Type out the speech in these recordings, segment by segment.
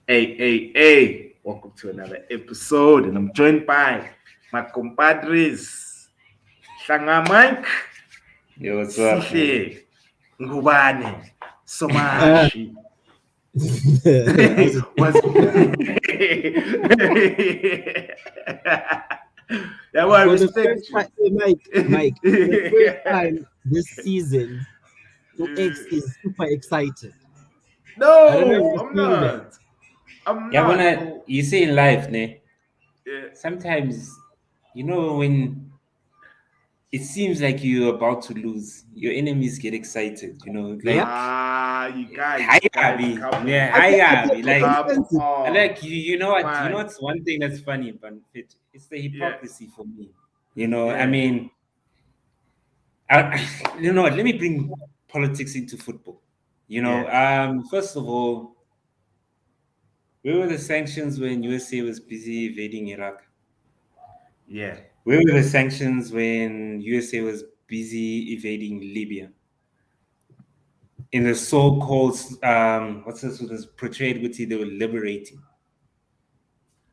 Hey. Welcome to another episode, and I'm joined by my compadres, Shanga Mike, Yo, what's up, man? Sihle, Ngubane, Uh, Somashi. how's it? Was Yeah, well, For the respect first you. time, Mike, for the first time this season, your ex is super excited. I don't know if No, you're I'm seeing that. not. I'm Yeah, when not, bro. you see in life, ne, Yeah. sometimes, when it seems like you're about to lose, your enemies get excited, Yep. You hi, guys, Gabi, come yeah, I hi, can, I can, Gabi, I can like, Come sense it. on, like you know what, man. what's one thing that's funny, but it's the Yeah, hypocrisy for me. I yeah, mean, you know what? Let me bring politics into football. yeah, First of all, where were the sanctions when USA was busy invading Iraq? yeah. Where were the sanctions when USA was busy evading Libya? In the so-called, what's this? Was portrayed with they were liberating.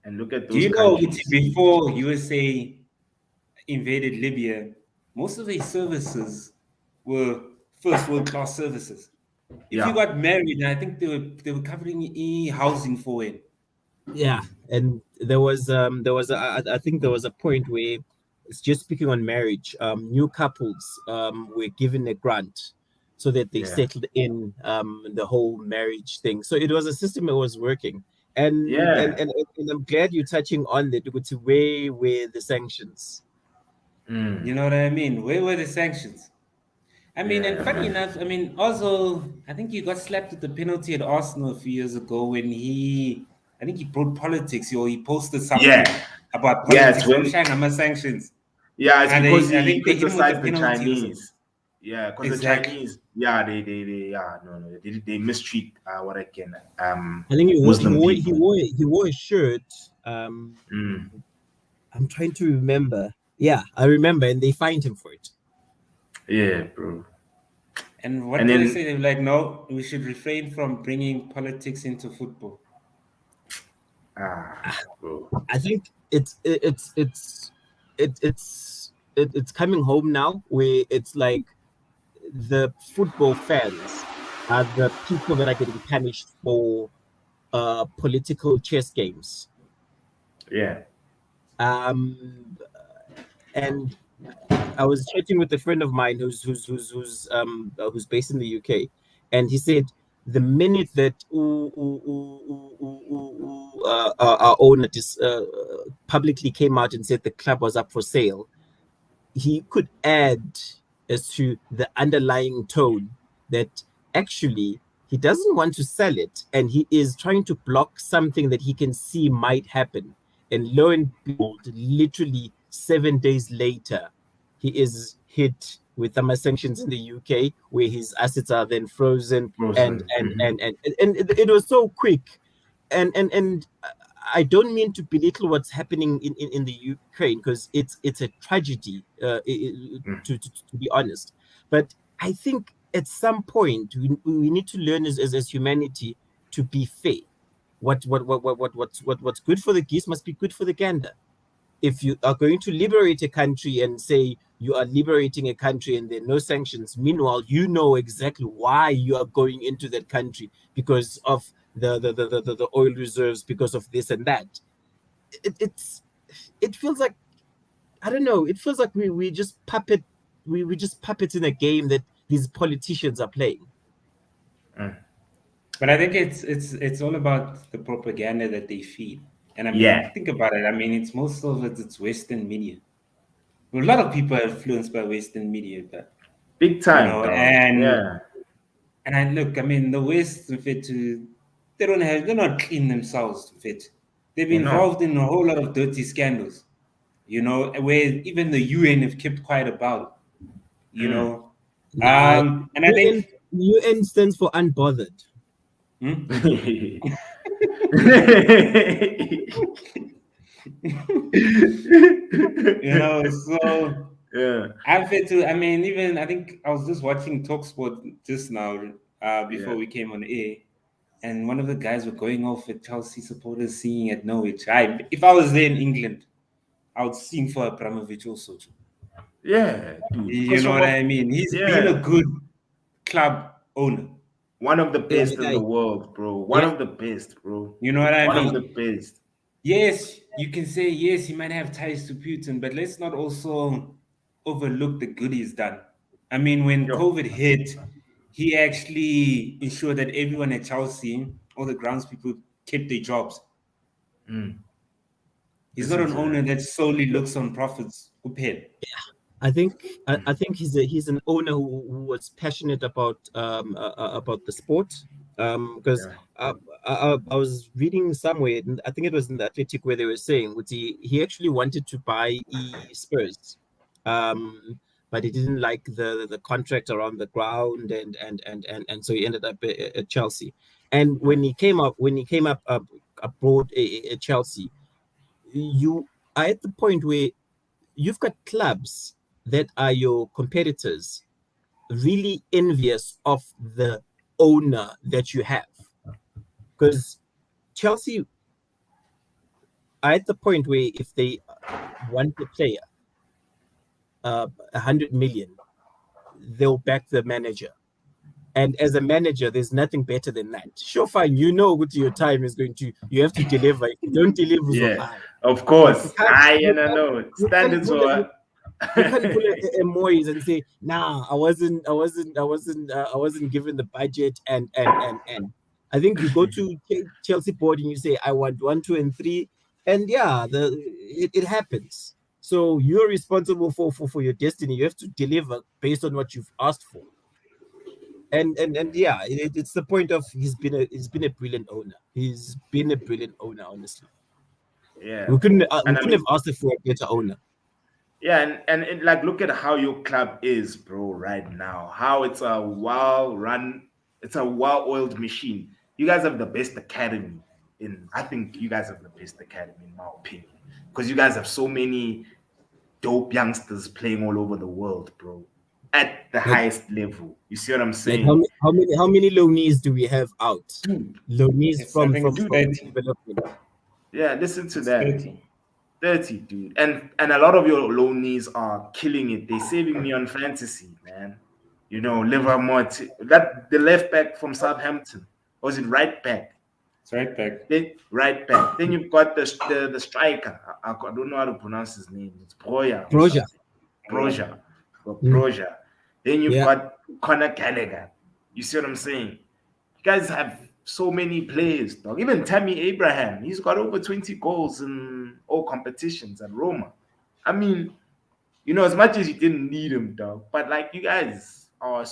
And look at Do those you know Uti, countries. before USA invaded Libya, most of these services were first world class services. If you Yeah, got married, I think they were covering housing for it. Yeah, and there was I think there was a point where it's just speaking on marriage. New couples were given a grant so that they yeah, settled in the whole marriage thing. So it was a system that was working. And and yeah. and, and I'm glad you're touching on that to where the sanctions. You Mm, know what I mean? Where were the sanctions? I mean, and yeah, funny man. enough, I mean, also, I think he got slapped with the penalty at Arsenal a few years ago when I think he brought politics or he posted Yeah, something about yeah. It's politics. I'm when, saying I'm sanctions, yeah. It's and because I he think they hit him with the criticized the penalty or something. Chinese. Yeah, because the Exactly. Chinese, yeah, yeah, no, they mistreat what I can I think Muslim people. he wore a shirt. Mm, I'm trying to remember. Yeah, I remember, and they fined him for it. yeah, bro. And what And do they then say? They're like, no, we should refrain from bringing politics into football. bro. I think it's coming home now, where it's like the football fans are the people that are getting punished for political chess games. Yeah, Um, and I was chatting with a friend of mine who's based in the UK, and he said the minute that our owner publicly came out and said the club was up for sale, he could add as to the underlying tone that actually he doesn't want to sell it and he is trying to block something that he can see might happen. And lo and behold, literally 7 days later, he is hit with sanctions in the UK, where his assets are then frozen, and Muslim. and and and, and it was so quick, and I don't mean to belittle what's happening in the Ukraine, because it's a tragedy, to be honest. But I think at some point we need to learn as humanity to be fair. What's good for the geese must be good for the gander. If you are going to liberate a country and say you are liberating a country and there are no sanctions, meanwhile you know exactly why you are going into that country, because of the oil reserves, because of this and that. It's it feels like, I don't know, it feels like we just puppets in a game that these politicians are playing. Mm. But I think it's all about the propaganda that they feed. And I mean, Yeah, think about it. I mean, it's most of it's Western media. A lot of people are influenced by Western media, but big you time, know, dog. and Yeah, and I look, I mean, the West, fit to they're not clean themselves to fit. They've they're been not. involved in a whole lot of dirty scandals, where even the UN have kept quiet about it, Mm. Nah, and I think UN stands for unbothered. hmm? So Yeah, I've had to, I mean, even I think I was just watching Talksport just now, before yeah, we came on air. and one of the guys were going off at Chelsea supporters singing at Norwich. If I was there in England, I would sing for Abramovich also. Yeah, dude. You know what I mean? He's been a good club owner. One of the best in Yeah. the world, bro. One of the best, bro. You know what I mean? One of the best. Yes, you can say, yes, he might have ties to Putin, but let's not also overlook the good he's done. I mean, when COVID hit, he actually ensured that everyone at Chelsea, all the grounds people, kept their jobs. He's not an owner that solely looks on profits. I think he's an owner who was passionate about the sport. Because I was reading somewhere, and I think it was in the Athletic, where they were saying he actually wanted to buy Spurs, but he didn't like the contract around the ground, and so he ended up at Chelsea. And when he came up abroad at Chelsea, you are at the point where you've got clubs that are your competitors really envious of the owner that you have, because Chelsea are at the point where if they want a player 100 million, they'll back the manager. And as a manager, there's nothing better than that. Sure, fine, you know what your time is going to, you have to deliver. If you don't deliver, of course. Standards are. You can't pull a Moyes and say, "Nah, I wasn't given the budget." And I think you go to Chelsea board and you say, "I want 1, 2, and 3," and it happens. So you're responsible for your destiny. You have to deliver based on what you've asked for. And it's the point of he's been a brilliant owner. He's been a brilliant owner, honestly. Yeah, we couldn't have asked for a better owner. Yeah, and like, look at how your club is, bro, right now. How it's a well-run, it's a well-oiled machine. You guys have the best academy I think you guys have the best academy, in my opinion, because you guys have so many dope youngsters playing all over the world, bro, at the highest level. You see what I'm saying? Like how many loanees do we have out? Dude, loanees from development. Yeah, listen to that. 30, dude. And a lot of your loanees are killing it. They're saving me on fantasy, man. You know, Livermore, the left back from Southampton. Or is it right back? It's right back. Right back. Then you've got the striker. I don't know how to pronounce his name. It's Broja. Then you've got Conor Gallagher. You see what I'm saying? You guys have so many players, dog. Even Tammy Abraham, he's got over 20 goals in all competitions at Roma. I mean, you know, as much as you didn't need him, dog, but like, you guys are,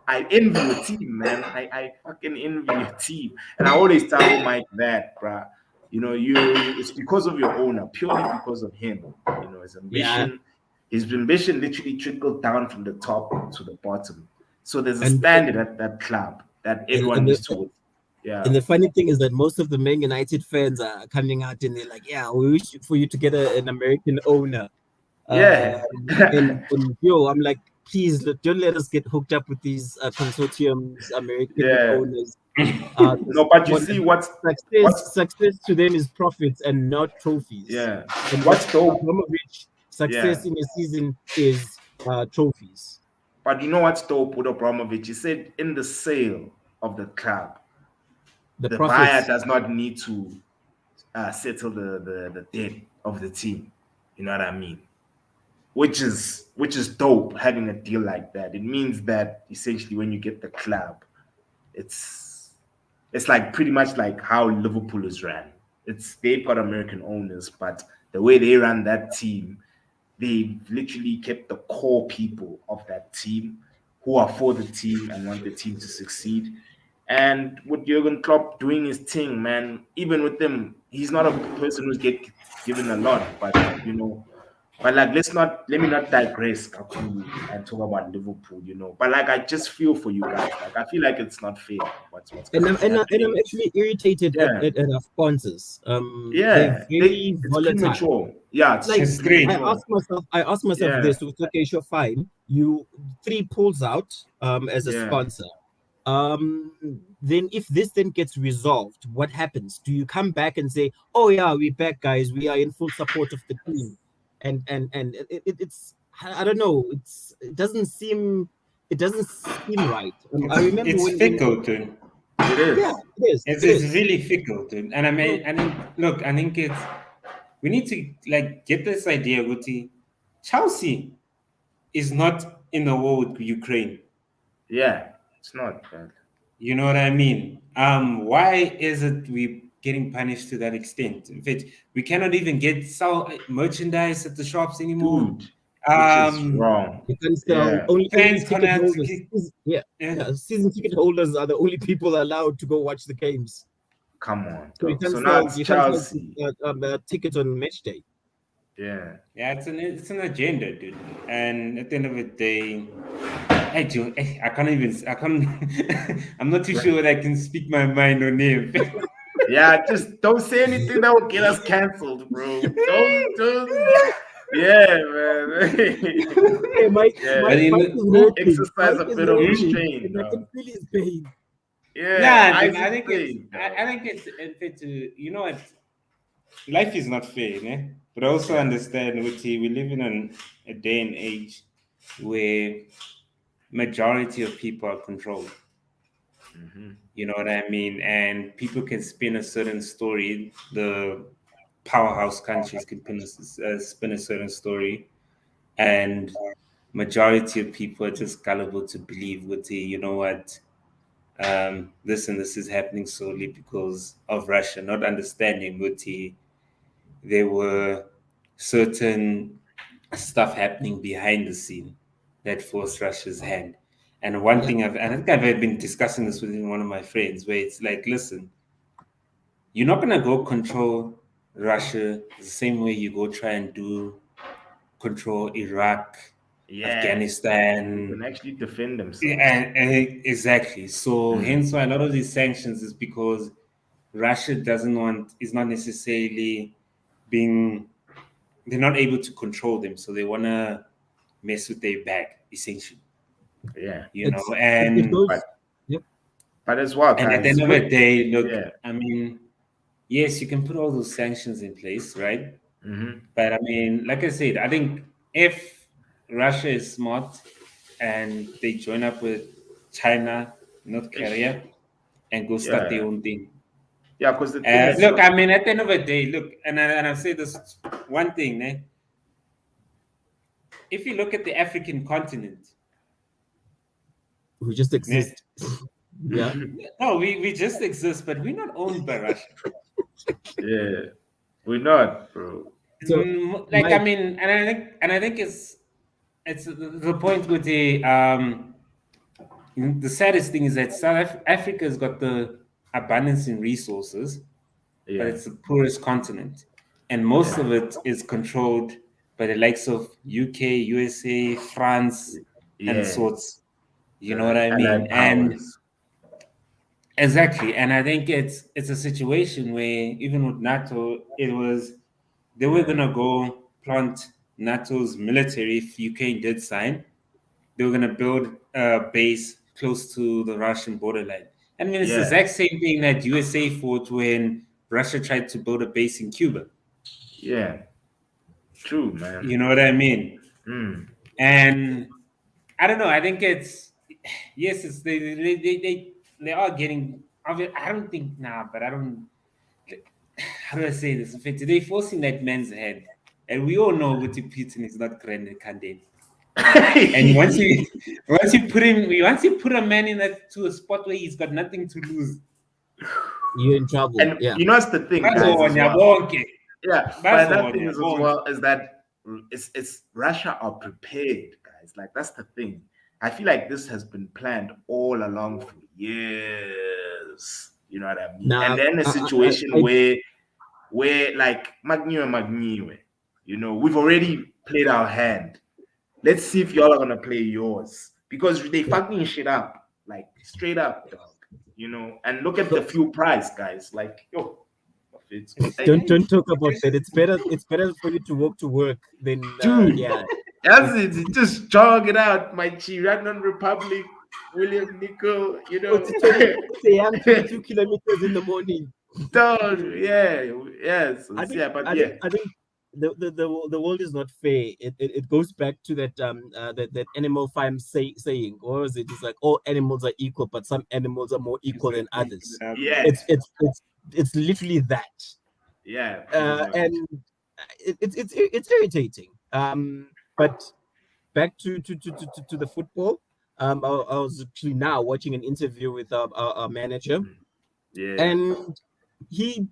I envy your team, man. I fucking envy your team. And I always tell Mike that, bruh. You know, it's because of your owner, purely because of him. You know, his ambition, his ambition literally trickled down from the top to the bottom. So there's a standard at that club that everyone needs to. Yeah. And the funny thing is that most of the Man United fans are coming out and they're like, "Yeah, we wish for you to get an American owner." Yeah. And I'm like, please don't let us get hooked up with these consortiums, American owners. No, but you see, what's success to them is profits and not trophies. Yeah. And what's dope? Success in a season is trophies. But you know what's dope with Abramovich? He said in the sale of the club, the buyer does not need to settle the debt of the team. You know what I mean? Which is dope, having a deal like that. It means that essentially when you get the club, it's like pretty much like how Liverpool is ran. They've got American owners, but the way they run that team, they literally kept the core people of that team who are for the team and want the team to succeed. And with Jurgen Klopp doing his thing, man, even with him, he's not a person who's given a lot, but you know, but like let me not digress, Kakulu, and talk about Liverpool, you know. But like, I just feel for you guys. Like, I feel like it's not fair. And I'm actually irritated at our sponsors. They're very volatile. Premature. Yeah, it's like, I asked myself this. So it's okay, sure, fine. You 3 pulls out as a sponsor. then if this then gets resolved, what happens? Do you come back and say, "Oh yeah, we're back, guys. We are in full support of the team," and it's I don't know. It doesn't seem right. I remember It's when fickle, dude. It is. yeah, it is. It's really fickle, dude. And I think it's we need to like get this idea, Guti. Chelsea is not in the war with Ukraine. Yeah, it's not bad. You know what I mean? Why is it we getting punished to that extent? In fact, we cannot even sell merchandise at the shops anymore. Dude, which is wrong. You can sell Yeah. only Fans ticket gonna holders. yeah. Season ticket holders are the only people allowed to go watch the games. Come on. So you dog. can So now it's sell Chelsea. tickets on match day. Yeah. Yeah, it's an agenda, dude. And at the end of the day, I can't I'm not too sure whether I can speak my mind on him. Yeah, just don't say anything that will get us cancelled, bro. Don't yeah, man. Hey, Mike, Yeah. Mike is working. Exercise Mike a is bit of working, restraint, and I dog. can feel his pain. Yeah, I Isaac's think pain, I think it's unfair to you know what life is not fair, né? But I also understand we live in a day and age where majority of people are controlled. Mhm. You know what I mean? And people can spin a certain story. The powerhouse countries can spin a certain story, and majority of people are just gullible to believe you know what, this and this is happening solely because of Russia, not understanding there were certain stuff happening behind the scene that forced Russia's hand. And one thing I think I've been discussing this with one of my friends, where it's like, listen, you're not gonna go control Russia the same way you go try and control Iraq, Yeah. Afghanistan. They can actually defend themselves. And exactly. So hence why a lot of these sanctions is because Russia is not necessarily they're not able to control them, so they want to mess with their bag, essentially. Yeah. You know, and but as well, guys. And at the end of the day, look, I mean, yes, you can put all those sanctions in place, right? Mm-hmm. But I mean, like I said, I think if Russia is smart and they join up with China, North Korea, and go start their own thing. Yeah, because the thing is, look, I mean, at the end of the day, look, and I've said this one thing, eh? If you look at the African continent, we just exist. Yeah. No, we just exist, but we're not owned by Russia. Yeah, we're not, bro. So, I mean, and I think it's the point with the saddest thing is that South Africa has got the abundance in resources, but it's the poorest continent, and most of it is controlled by the likes of UK, USA, France, and sorts. You know what I mean? And exactly, and I think it's a situation where even with NATO, they were gonna go plant NATO's military if Ukraine did sign. They were gonna build a base close to the Russian borderline. I mean, it's the exact same thing that USA fought when Russia tried to build a base in Cuba. Yeah, true, man. You know what I mean? And I don't know. I think it's they are getting. I don't think but I don't. How do I say this? In fact, they're forcing that man's hand, and we all know what Putin is not candid. And once you put a man to a spot where he's got nothing to lose, you're in trouble. And you know what's the thing, guys? But another thing is as well is that it's Russia are prepared, guys. Like that's the thing. I feel like this has been planned all along for years. You know what I mean? And then a situation where like Magniwe, you know, we've already played our hand. Let's see if y'all are gonna play yours because they fucking shit up, like straight up, dog. You know, and look at the fuel price, guys. Like, yo, don't talk about that. It's better for you to walk to work than Dude, that's it. Just jog it out, my G. Random Republic, William Nicol, It's a young 22 kilometers in the morning. yes. I think, Yeah, but I think, I think the world is not fair. It goes back to that that Animal Farm saying, or is it? It's like all animals are equal, but some animals are more equal than others. yeah, It's literally that. yeah, And it's irritating. But back to the football. I was actually now watching an interview with our manager, yeah, and he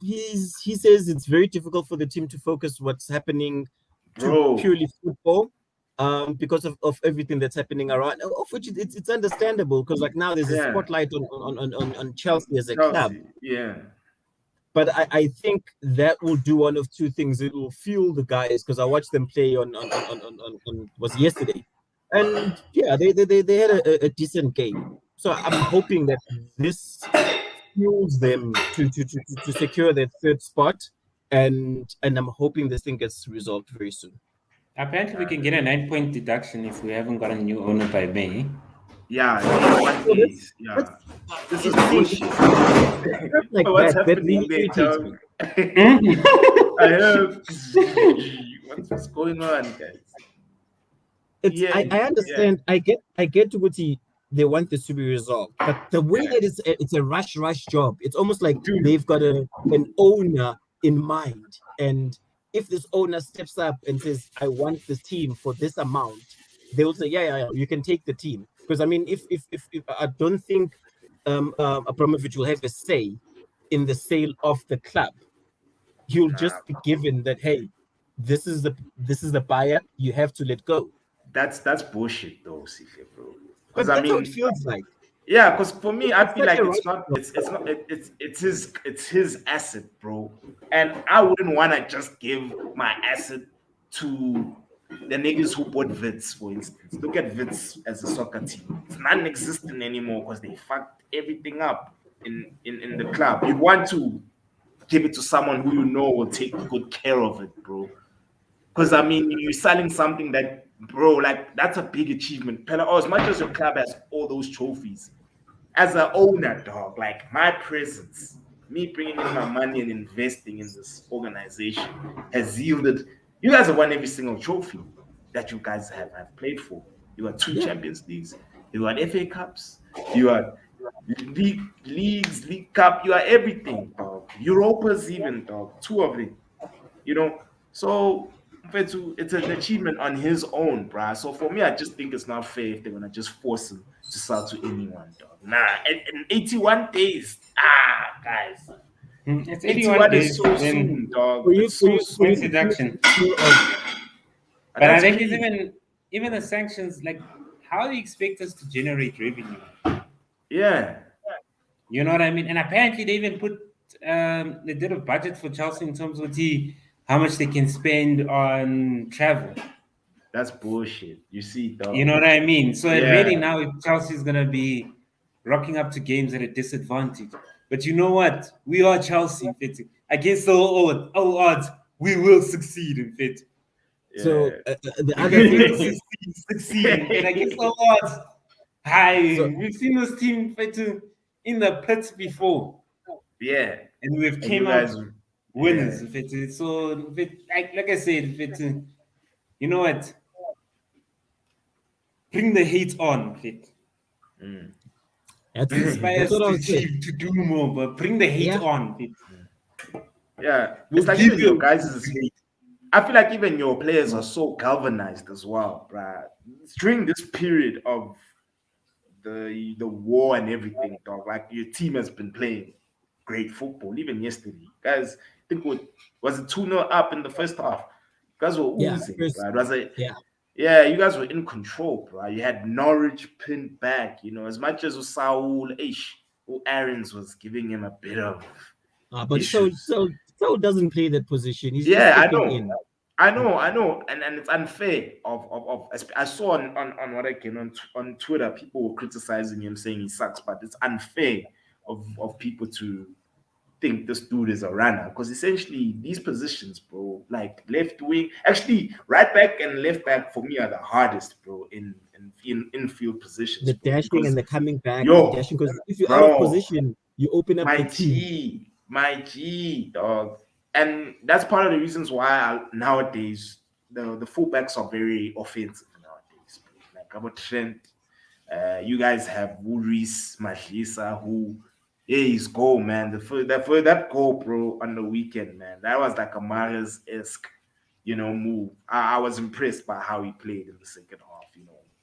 says it's very difficult for the team to focus what's happening to bro. purely football, because of everything that's happening around, of which it's understandable, because like now there's a Yeah, spotlight on Chelsea as a club. Chelsea. Yeah, But I think that will do one of two things. It will fuel the guys, because I watched them play on was yesterday, and yeah, they had a decent game. So I'm hoping that this fuels them to secure their third spot, and I'm hoping this thing gets resolved very soon. Apparently, we can get a 9-point deduction if we haven't got a new owner by May. yeah. So Days. Yeah, this is bullshit. Like What's that happening really there, irritates dog? me. I heard. What's going on, guys? It's Yeah, I understand. I get to what they want this to be resolved, but the way that it's a rush job, it's almost like dude. they've got an owner in mind, and if this owner steps up and says, I want this team for this amount, they will say, yeah, you can take the team. Because I mean, if I don't think Abramovich will have a say in the sale of the club. He'll just be given that, hey, this is the buyer, you have to let go. That's bullshit though, CK, bro. Because But I that's how it mean, feels like. yeah, because for me, I feel such like a it's right not it's his asset, bro. And I wouldn't want to just give my asset to the niggas who bought Wits, for instance. Look at Wits as a soccer team. It's non-existent anymore because they fucked everything up in the club. You want to give it to someone who you know will take good care of it, bro. Because I mean, you're selling something that, bro, like that's a big achievement. Oh, as much as your club has all those trophies, as an owner, dog, like my presence, me bringing in my money and investing in this organization has yielded. You guys have won every single trophy that you guys have played for. You got two Champions Leagues. You got FA Cups. You got League Cup. You are everything, dog. Europa's even, dog. Two of them. So it's an achievement on his own, bruh. So for me, I just think it's not fair if they're gonna just force him to sell to anyone, dog. Nah, in 81 days, guys. It's 81 days. is so soon, dog. For you, It's so soon. Deduction. But I think it's even the sanctions, like, how do you expect us to generate revenue? Yeah. You know what I mean? And apparently they even put they did a budget for Chelsea in terms of how much they can spend on travel. That's bullshit. You see, dog. You know what I mean? So really now Chelsea's gonna be rocking up to games at a disadvantage. But you know what? We are Chelsea, fit. Against all odds, we will succeed in fit. Yeah. So the other thing, succeed. And against all odds, we've seen this team fit in the pits before. Yeah. And we've came out winners. So like I said, you know what? Bring the hate on, fit. That's Inspire what I us was saying. to do more, but bring the hate on, fit. Yeah. We'll it's like give even your you guys' hate. I feel like even your players are so galvanized as well, bruh. During this period of the war and everything, dog. Like your team has been playing great football. Even yesterday, guys. I think was it 2-0 up in the first half? You guys were oozing, bro. It was you guys were in control, bro. You had Norwich pinned back. As much as Saul Aarons was giving him a bit of. But so doesn't play that position. He's just stepping in. I know, and it's unfair. I saw on what I can on Twitter, people were criticizing him, saying he sucks, but it's unfair of people to think this dude is a runner, because essentially these positions, bro, like left wing, actually right back and left back for me are the hardest, bro, in in infield positions. The dashing and the coming back, yo, the dashing, because if you're out bro, of position, you open up the team. My G, dog. And that's part of the reasons why nowadays the fullbacks are very offensive nowadays. Like about Trent, you guys have Wuris, Majisa, who his goal, man. That goal, bro, on the weekend, man. That was like a Mahrez-esque, move. I was impressed by how he played in the second half,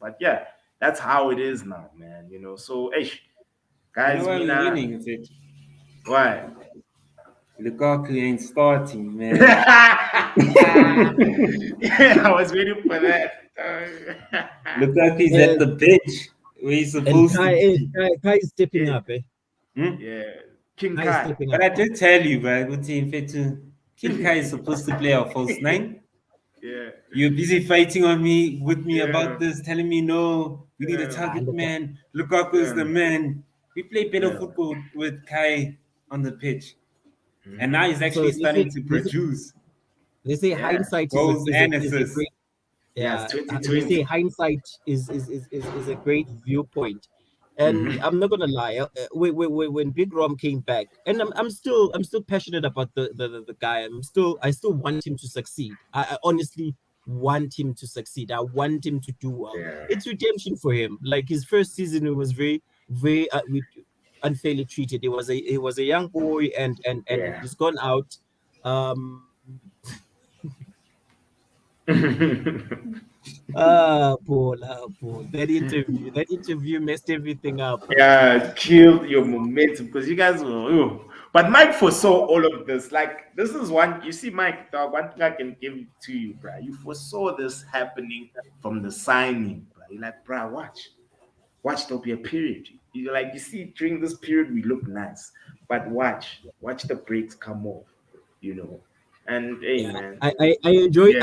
But yeah, that's how it is now, man. So guys, why we're winning, Fit? Why? Lukaku ain't starting, man. I was waiting for that. Lukaku is at the bench where he's supposed to be. Kai is stepping up, eh? Yeah, King Kai Kai. is stepping But up. I did tell you, bro, King Kai is supposed to play our false nine. Yeah. You're busy fighting with me about this, telling me no, we need a target man. Lukaku is the man. We play better football with Kai on the pitch. And now he's actually starting to produce. They say hindsight goals is a great. Yeah, they say hindsight is a great viewpoint, and I'm not gonna lie. When Big Rom came back, and I'm still passionate about the guy. I still want him to succeed. I honestly want him to succeed. I want him to do well. Yeah. It's redemption for him. Like his first season, it was very unfairly treated. He was a young boy, and he's gone out. Paul. That interview messed everything up. Yeah, killed your momentum because you guys were. But Mike foresaw all of this. Like, this is one, you see, Mike, dog, one thing I can give to you, bro. You foresaw this happening from the signing, bro. You're like, bro, watch, there'll be a period. You see, during this period, we look nice, but watch the breaks come off, And hey, man, I enjoyed him.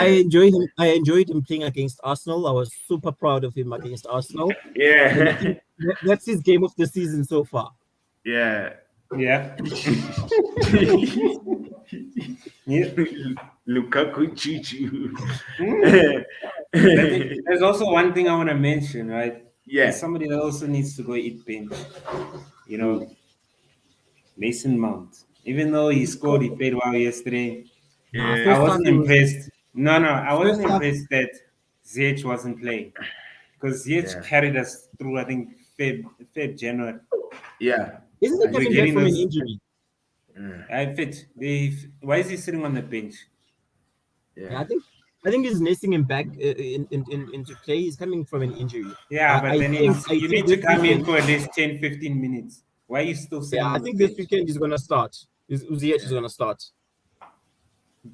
I enjoyed him playing against Arsenal. I was super proud of him against Arsenal. Yeah, and I think that's his game of the season so far. Yeah. Lukaku Chichu. There's also one thing I want to mention, right? Yeah. There's somebody that also needs to go eat bench. Mason Mount. Even though he scored, he played well yesterday. I wasn't impressed. I wasn't impressed that Ziyech wasn't playing. Because Ziyech carried us through, I think, Feb January. Yeah. Isn't he coming back from an injury? Why is he sitting on the bench? Yeah, I think he's nursing him back into play. He's coming from an injury. Yeah, but then you need to come in for at least 10, 15 minutes. Why are you still sitting on the bench? I think this weekend he's going to start. Ziyech is going to start.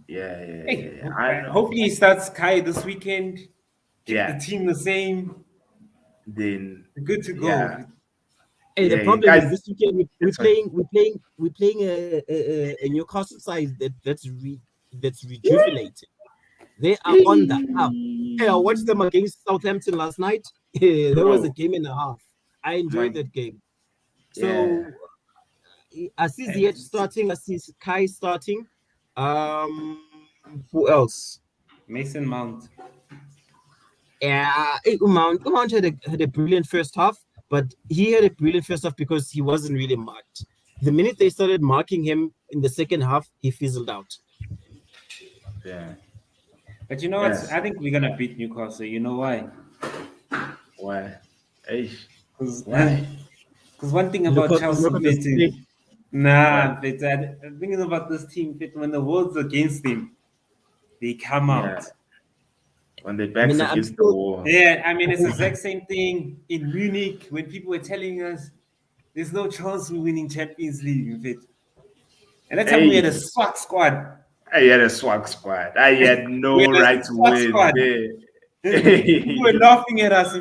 Yeah. Hopefully he starts Kai this weekend. Keep the team the same. Then good to go. Yeah. Hey, the problem is this weekend we're playing a Newcastle side that's rejuvenated. They are on the up. Hey, I watched them against Southampton last night. There was a game and a half. I enjoyed that game. So I see Ziyech starting. I see Kai starting. Who else? Mason Mount. Yeah, Mount had a brilliant first half, but he had a brilliant first half because he wasn't really marked. The minute they started marking him in the second half, he fizzled out. Yeah. But you know what? I think we're gonna beat Newcastle. You know why? Why? Because one thing about Chelsea betting. But thinking about this team, when the world's against them, they come out. When they backs against the wall. Yeah, I mean, it's the exact same thing in Munich when people were telling us there's no chance we're winning Champions League. And that time we had a swag squad. I had a swag squad. I had no right to win. People were laughing at us.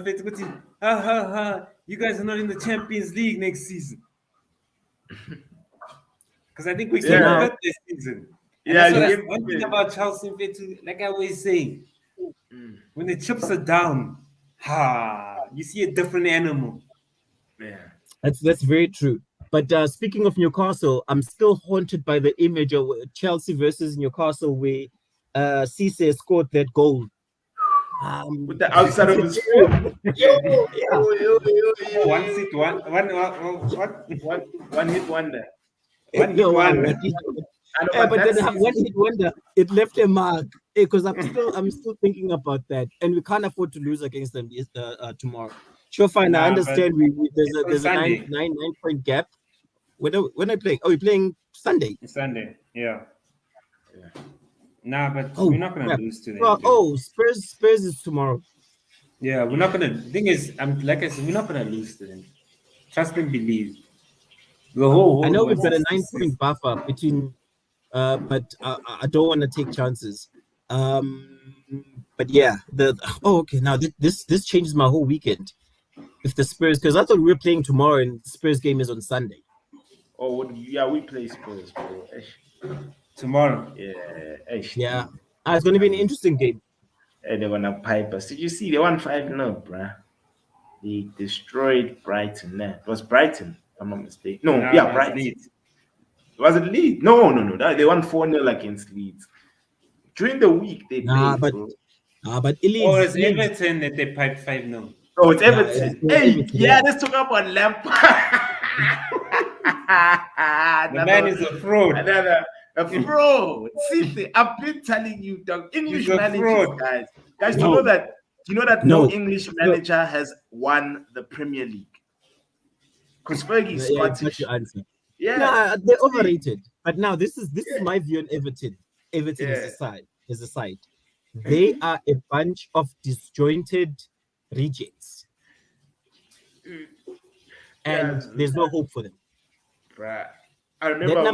You guys are not in the Champions League next season. Because I think we came out this season. And that's one thing about Chelsea, like I always say, when the chips are down, you see a different animal. Yeah, that's very true. But speaking of Newcastle, I'm still haunted by the image of Chelsea versus Newcastle where Cisse scored that goal. With the outside of his foot. One seat, One hit wonder. One hit wonder. But then one hit wonder, it left a mark. Because I'm still thinking about that, and we can't afford to lose against them tomorrow. Sure, fine. I understand. There's a 9 point gap. When are you playing? Oh, you're playing Sunday. Sunday, yeah. Nah, but we're not gonna lose to them. Spurs is tomorrow. Yeah, we're not gonna. The thing is, like I said, we're not gonna lose to them. Trust and believe. I know we've got a 9-point buffer between, but I don't want to take chances. But yeah, okay. Now this changes my whole weekend. If the Spurs, because I thought we were playing tomorrow, and the Spurs game is on Sunday. Oh yeah, we play Spurs, bro. Tomorrow. Yeah. It's going to be an interesting game. And they're gonna pipe us. Did you see they won 5-0, bruh? They destroyed Brighton. It was Brighton, if I'm not mistaken. No, Brighton. Leeds. Was it Leeds? No. They won 4-0 against Leeds. During the week they played, bro. But it's Everton that they piped 5-0. Oh, it's Everton. Let's talk about Lampard. The man is a fraud. A fraud. See, I've been telling you, dog. English managers, guys. Guys, do you know that no English manager has won the Premier League? Because Fergie's Scottish. Yeah, they're overrated. But now this is my view on Everton. Everton is a side. They are a bunch of disjointed rejects, and there's no hope for them. Right. I remember that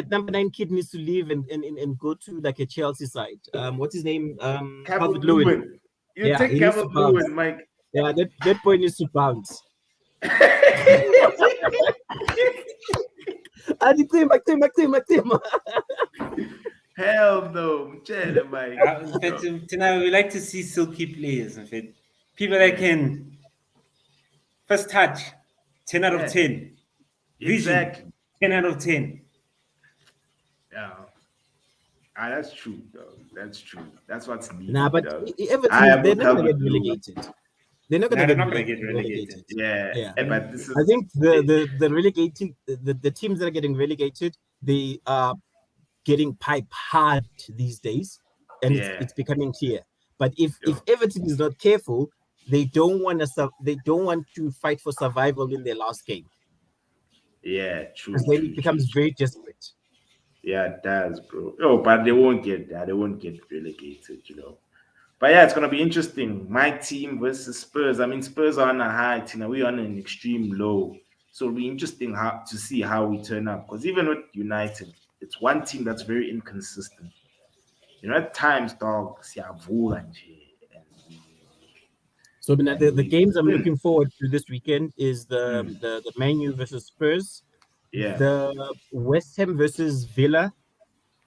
number 9 kid needs to leave and go to like a Chelsea side. What's his name? Calvert-Lewin. You take Calvert-Lewin, Mike. Yeah, that boy needs to bounce. Hell no, Mike. Tonight we like to see silky players. In fact, people that can first touch 10 out of 10. Vision, exactly. 10 out of 10. Yeah. That's true, though. That's true. That's what's needed. But Everton, they're not going to get relegated. They're not going to get relegated. Yeah. But this is, I think the relegating the teams that are getting relegated, they are getting piped hard these days, and it's becoming clear. But if Everton is not careful, they don't want to fight for survival in their last game. Yeah, true. Because then it becomes very desperate. Yeah, it does, bro. But they won't get that. They won't get relegated, But yeah, it's gonna be interesting. My team versus Spurs. I mean, Spurs are on a high, we're on an extreme low. So it'll be interesting to see how we turn up. Because even with United, it's one team that's very inconsistent. At times, dog, so the games I'm looking forward to this weekend is the Man U versus Spurs, the West Ham versus Villa.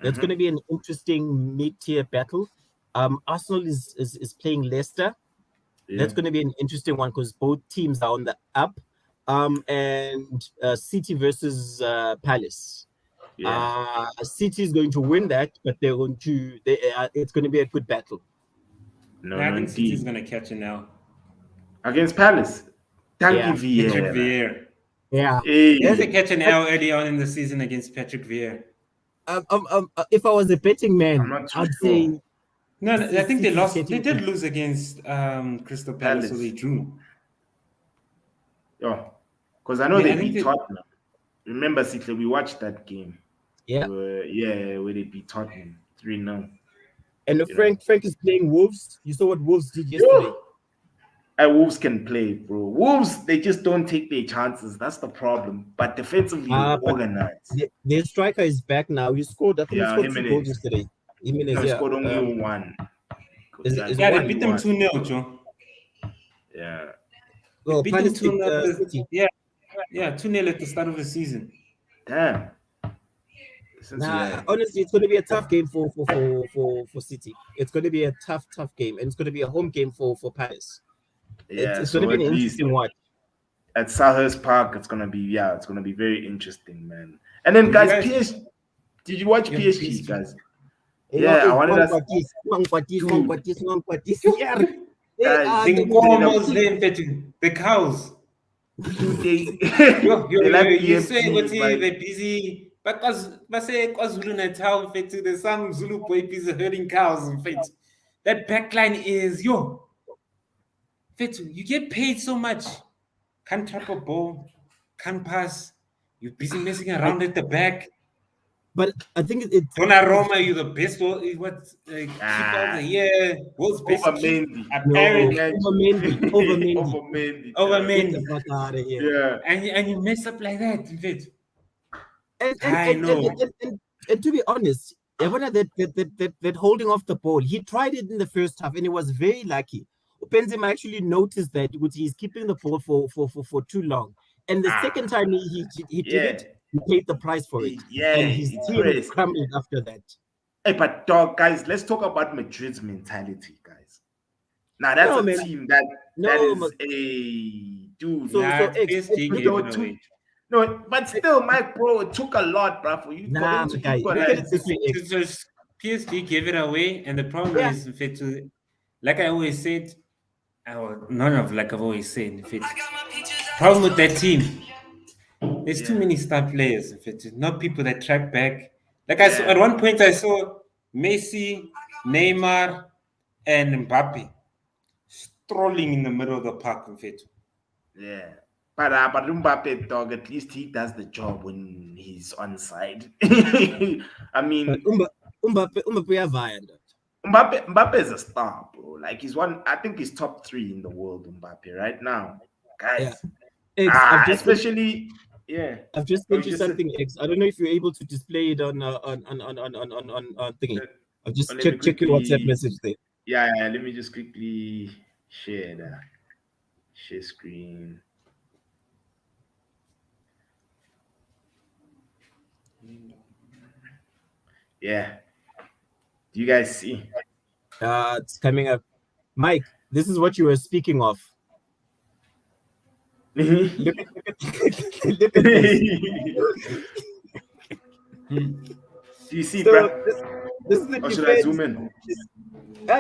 That's going to be an interesting mid-tier battle. Arsenal is playing Leicester. That's going to be an interesting one because both teams are on the up. And City versus Palace. City is going to win that, but it's going to be a good battle. I think City's going to catch it now. Against Palace. Thank you, Vieira. Yeah. He has to catch an L early on in the season against Patrick Vieira. If I was a betting man, I'd say... No, I think they lost. They did lose against Crystal Palace, so they drew. Yeah. Because I know they beat Tottenham. Remember, Sitley, we watched that game. Yeah. Where they beat Tottenham 3-0. And Frank is playing Wolves. You saw what Wolves did yesterday. Wolves can play, bro. Wolves, they just don't take their chances. That's the problem. But defensively, they're organized. Their striker is back now. He scored 2 goals yesterday. He scored only one. They beat them 2-0, Joe. Yeah. Well, beat them 2-0. Yeah, 2-0 at the start of the season. Damn. Honestly, it's going to be a tough game for City. It's going to be a tough game, and it's going to be a home game for Palace. Yeah, it's going to be an interesting one. At Selhurst Park, it's going to be very interesting, man. And then, guys, PSG. Did you watch PSG, guys? Yeah, I wanted us. The cows. Dude, they They like you say BMT, what like, they're busy. Because KwaZulu Natal, there's some Zulu boy busy herding cows. In fact, that backline is you get paid so much. Can't trap a ball, can't pass. You're busy messing around at the back. But I think it's Donnarumma, you're the best. What keeper of the year? World's best over keeper. Mendy. Apparently, over Mendy. Mendy. Get the fuck out of here. Yeah. And you mess up like that, in fact. And to be honest, that holding off the ball, he tried it in the first half and he was very lucky. Benzema actually noticed that he's keeping the ball for too long. And the second time he did it, he paid the price for it. And his team crumbled after that. Hey, but dog, guys, let's talk about Madrid's mentality, guys. Now that's team that is a dude. No, but still, Mike, bro, it took a lot, bro, for you to guys. PSG gave it away, and the problem is, like I always said, like I've always said, problem with that team, there's too many star players. Not people that track back. Like I saw at one point, I saw Messi, Neymar, and Mbappe strolling in the middle of the park. Yeah. But Mbappe, dog, at least he does the job when he's on side. I mean, Mbappe is a star, bro. Like he's I think he's top 3 in the world, Mbappe, right now, guys. Yeah. Especially, I've just sent you something, X. I don't know if you're able to display it on thingy. I'll just check your WhatsApp message there. Yeah. Let me just quickly share that. Share screen. Yeah. Do you guys see? It's coming up. Mike, this is what you were speaking of. Look at this. Do you see, bro? This is the or should I zoom in?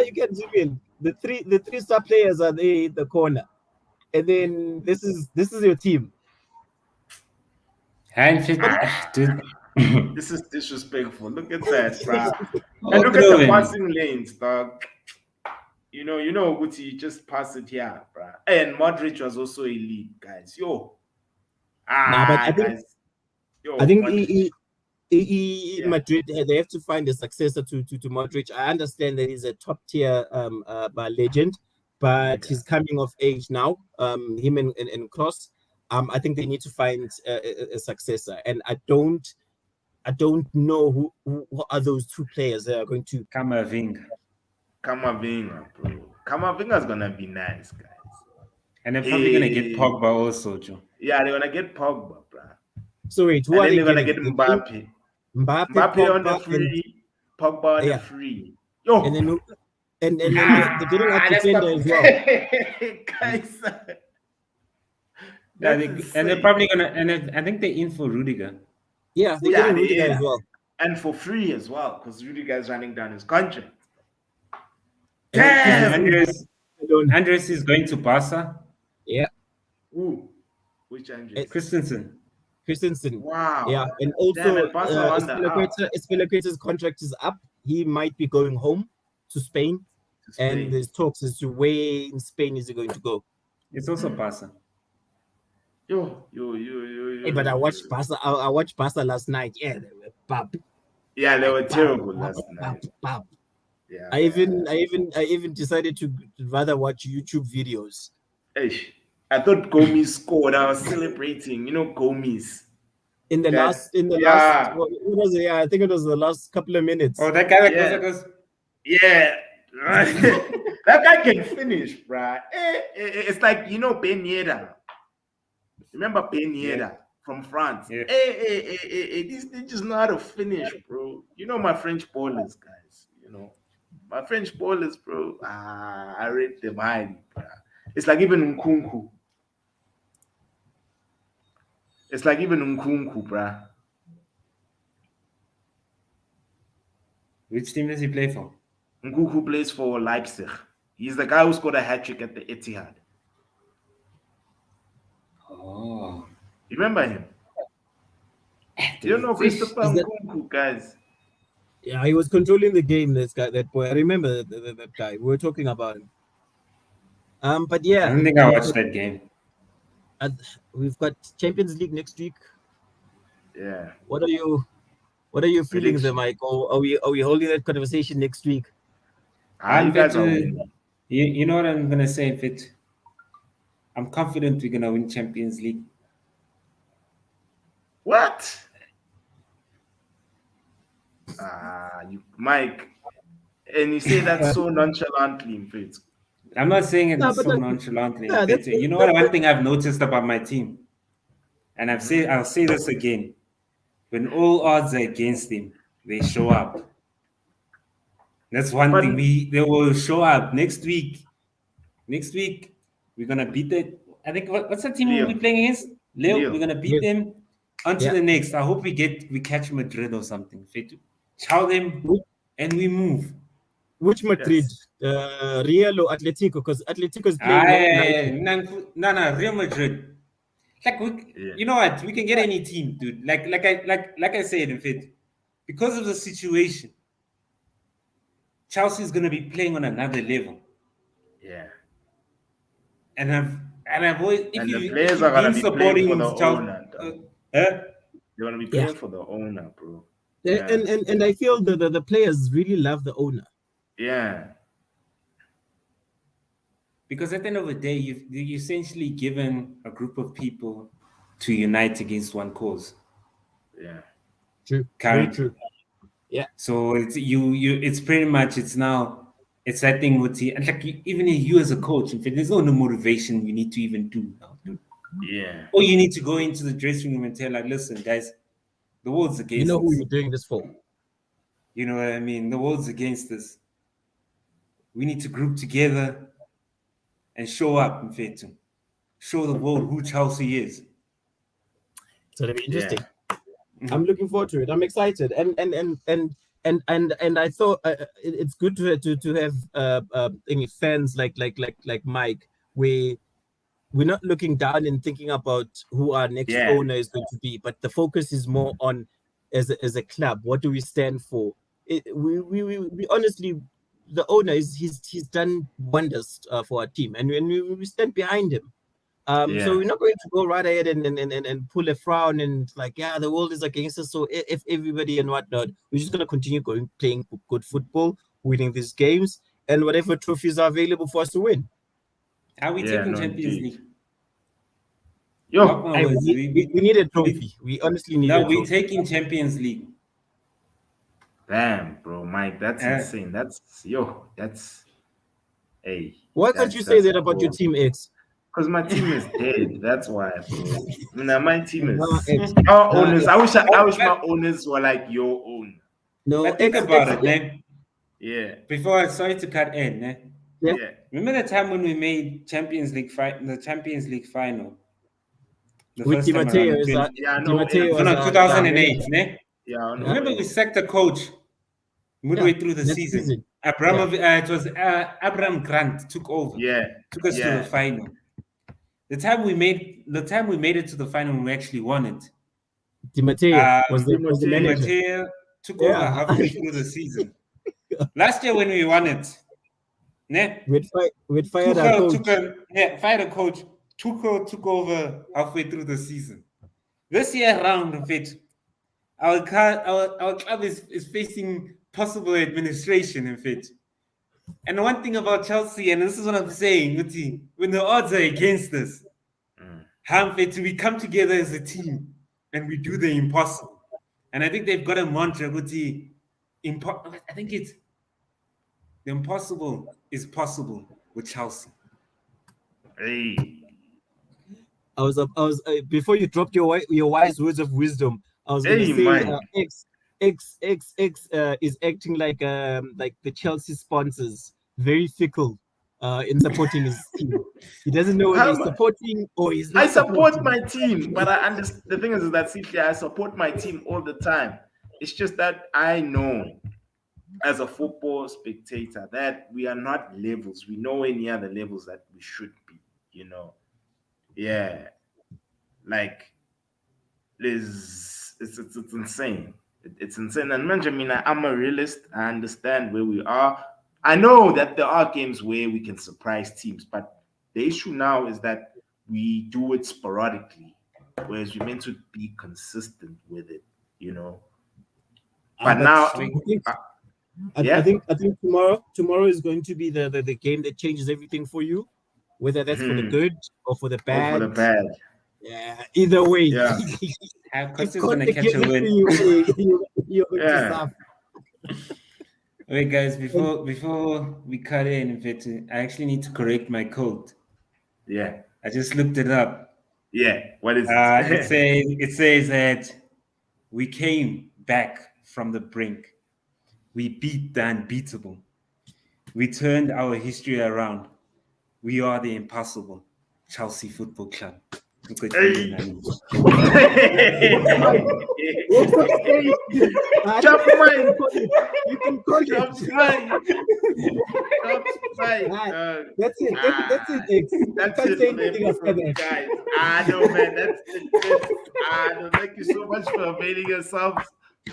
You can zoom in. The three star players are there in the corner. And then this is your team. Dude. This is disrespectful. Look at that, bro. And look at the passing lanes, dog. You know, Guti just pass it here, bro. And Modric was also elite, guys. I think Madrid, they have to find a successor to Modric. I understand that he's a top tier legend, but he's coming of age now. Him and Kroos. I think they need to find a successor, and I don't know who are those 2 players that are going to Camavinga, bro. Camavinga's gonna be nice, guys. And they're probably gonna get Pogba also, Joe. Yeah, they're gonna get Pogba, bro. So wait, who are they gonna get Mbappe? Mbappe on the free, Pogba on the free. And then they're getting a defender as well. Guys. And they're probably gonna, and I think they're in for Rudiger. Yeah, they're getting Rudiger as well. And for free as well, because Rudiger is running down his contract. Damn! Andres is going to Barca. Yeah. Ooh. Which Andres? Christensen. Wow. Yeah, and also Espilicueta's contract is up. He might be going home to Spain. And there's talks as to where in Spain is he going to go. It's also Barca. Hey, but I watched Barca. I watched Barca last night. Yeah, they were bad. Yeah, they were terrible last night. Yeah. I even decided to rather watch YouTube videos. I thought Gomes scored. I was celebrating. You know Gomes. In the last, what was it? Yeah, I think it was the last couple of minutes. Oh, that guy that goes. Yeah. That guy can finish, bruh. It's like, Ben Yedder. Remember Ben Yedder from France? Yeah. They just know how to finish, bro. My French ballers, guys. My French ballers, bro. I rate them highly, bruh. It's like even Nkunku. bruh. Which team does he play for? Nkuku plays for Leipzig. He's the guy who scored a hat-trick at the Etihad. Oh. You remember him? You don't know Christopher Nkunku, guys? Yeah, he was controlling the game. That boy. I remember that guy. We were talking about him. But yeah, I don't think I watched that game. We've got Champions League next week. Yeah. What are your feelings there, Mike? Or are we holding that conversation next week? You guys are winning. You know what I'm gonna say, Fit? I'm confident we're gonna win Champions League. What? Mike, and you say that so nonchalantly, in fact. I'm not saying it so nonchalantly. You know what? One thing I've noticed about my team, and I'll say this again: when all odds are against him, they show up. That's one thing. They will show up next week. Next week, we're gonna beat it. I think what's the team we'll be playing against? Leo. We're gonna beat them. On to the next. I hope we catch Madrid or something. Chow them and we move. Which Madrid? Yes. Real or Atletico? Because Atletico is playing. No, Real Madrid. You know what? We can get any team, dude. Like I said, in fact, because of the situation, Chelsea is gonna be playing on another level. Yeah. And I've always the players are gonna be playing for the owner. They're gonna be playing for the owner, bro. Yeah. And I feel the players really love the owner. Yeah. Because at the end of the day, you've essentially given a group of people to unite against one cause. Yeah. True. Very true. Yeah. So it's pretty much it's that thing with and like even you as a coach, in fact, there's no motivation you need to even do now, dude. Yeah. Or you need to go into the dressing room and tell, like, listen, guys, the world's against us. You know who you're doing this for. You know what I mean? The world's against us. We need to group together and show up, in fact, to show the world who Chelsea is. It's gonna be interesting. Yeah. I'm looking forward to it. I'm excited, and I thought it's good to have fans like Mike. We're not looking down and thinking about who our next owner is going to be, but the focus is more on as a club. What do we stand for? We honestly, the owner he's done wonders for our team, and we stand behind him. So we're not going to go right ahead and pull a frown and the world is against us. So if everybody and whatnot, we're just gonna continue playing good football, winning these games, and whatever trophies are available for us to win. Are we taking Champions League? We need a trophy. We honestly need a trophy. No, we're taking Champions League. Damn, bro, Mike, that's insane. Why can't you say that about your team, X? Because my team is dead. That's why, bro. Now my team is our owners. I wish my owners were like your own. No, think about it, man. Yeah. Before I started to cut in, eh? Yeah. Remember the time when we made the Champions League final? With Di Matteo, 2008, ne? Yeah. Remember we sacked the coach midway through the season. Abramovich, it was Abraham Grant took over. Yeah. Took us to the final. The time we made it to the final, we actually won it. Di Matteo was the manager. Di Matteo took over halfway through the season. Last year when we won it, we'd fired our coach. Fired a coach. Tuchel took over halfway through the season. This year round of it, our club is facing possible administration, in fact. And one thing about Chelsea, and this is what I'm saying, when the odds are against us, we come together as a team and we do the impossible. And I think they've got a mantra, I think it's the impossible is possible with Chelsea. Hey. I was before you dropped your wise words of wisdom, I was going to say X is acting like the Chelsea sponsors, very fickle in supporting his team. He doesn't know whether he's supporting or he's not. I support my team, but I understand. The thing is that simply I support my team all the time. It's just that I know as a football spectator, that we are not levels. We're nowhere near the levels that we should be, you know. Yeah. Like, it's insane. It's insane. And Benjamin, I'm a realist. I understand where we are. I know that there are games where we can surprise teams, but the issue now is that we do it sporadically, whereas we're meant to be consistent with it, you know. But now, I think tomorrow is going to be the game that changes everything for you, whether that's for the good or for the bad. Or for the bad. Yeah, either way. Yeah. Costa's gonna catch a win. You're going to suffer. Wait, guys, before we cut in, I actually need to correct my code. Yeah. I just looked it up. Yeah. What is it? It says that we came back from the brink. We beat the unbeatable. We turned our history around. We are the impossible Chelsea Football Club. Hey. Jump mine. You can call it. Jump mine. That's it. That's it. That's it, guys. I know, man. That's it. Thank you so much for availing yourselves,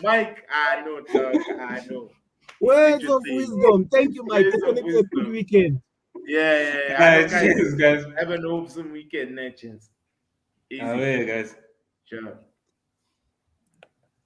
Mike. I know, dog. I know. Words of wisdom. Thank you, Mike. It's gonna be a good weekend. Yeah. Cheers, guys. Have an awesome weekend, Chance. Easy. Guys. Sure.